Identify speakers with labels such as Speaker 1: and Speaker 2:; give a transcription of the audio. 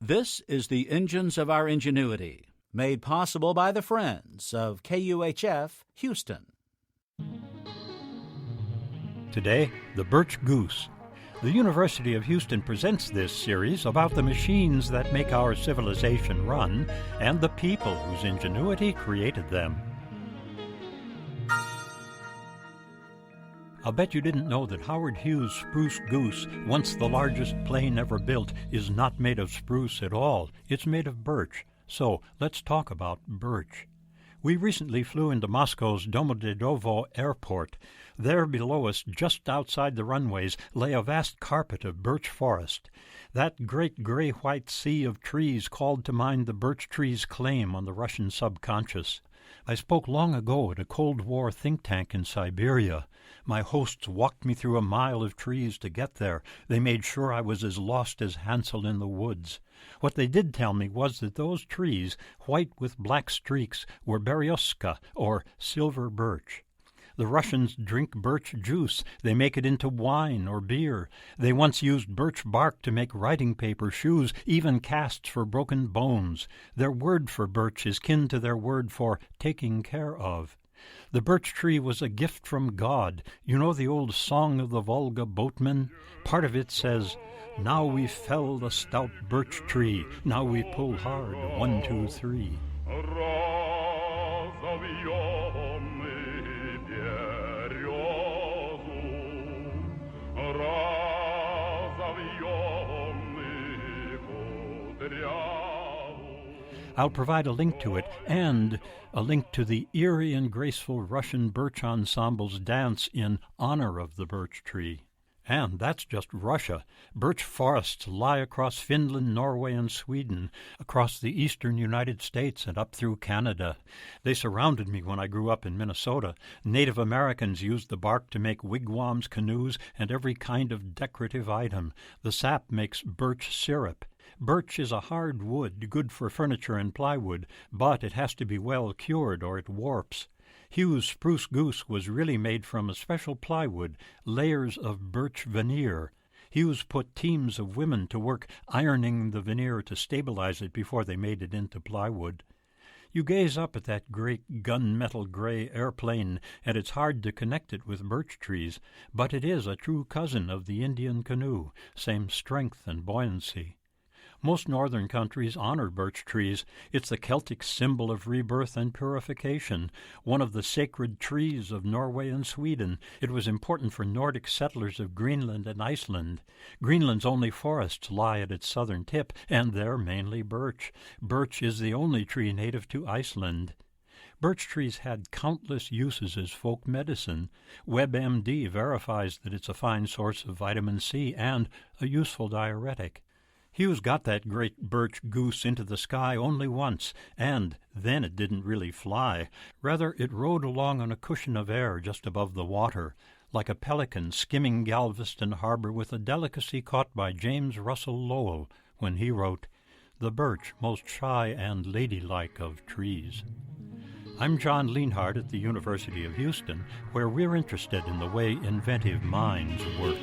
Speaker 1: This is the Engines of Our Ingenuity, made possible by the friends of KUHF Houston.
Speaker 2: Today, the Birch Goose. The University of Houston presents this series about the machines that make our civilization run and the people whose ingenuity created them. I'll bet you didn't know that Howard Hughes' Spruce Goose, once the largest plane ever built, is not made of spruce at all. It's made of birch. So let's talk about birch. We recently flew into Moscow's Domodedovo Airport. There below us, just outside the runways, lay a vast carpet of birch forest. That great gray-white sea of trees called to mind the birch tree's claim on the Russian subconscious. I spoke long ago at a Cold War think tank in Siberia. My hosts walked me through a mile of trees to get there. They made sure I was as lost as Hansel in the woods. What they did tell me was that those trees, white with black streaks, were berezka, or silver birch. The Russians drink birch juice. They make it into wine or beer. They once used birch bark to make writing paper, shoes, even casts for broken bones. Their word for birch is kin to their word for taking care of. The birch tree was a gift from God. You know the old Song of the Volga boatmen? Part of it says, "Now we fell the stout birch tree. Now we pull hard, 1, 2, 3. I'll provide a link to it and a link to the eerie and graceful Russian birch ensemble's dance in honor of the birch tree. And that's just Russia. Birch forests lie across Finland, Norway, and Sweden, across the eastern United States and up through Canada. They surrounded me when I grew up in Minnesota. Native Americans used the bark to make wigwams, canoes, and every kind of decorative item. The sap makes birch syrup. Birch is a hard wood, good for furniture and plywood, but it has to be well cured or it warps. Hughes' Spruce Goose was really made from a special plywood, layers of birch veneer. Hughes put teams of women to work ironing the veneer to stabilize it before they made it into plywood. You gaze up at that great gunmetal gray airplane, and it's hard to connect it with birch trees, but it is a true cousin of the Indian canoe, same strength and buoyancy. Most northern countries honor birch trees. It's the Celtic symbol of rebirth and purification, one of the sacred trees of Norway and Sweden. It was important for Nordic settlers of Greenland and Iceland. Greenland's only forests lie at its southern tip, and they're mainly birch. Birch is the only tree native to Iceland. Birch trees had countless uses as folk medicine. WebMD verifies that it's a fine source of vitamin C and a useful diuretic. Hughes got that great birch goose into the sky only once, and then it didn't really fly. Rather, it rode along on a cushion of air just above the water, like a pelican skimming Galveston Harbor with a delicacy caught by James Russell Lowell when he wrote, "The birch most shy and ladylike of trees." I'm John Lienhardt at the University of Houston, where we're interested in the way inventive minds work.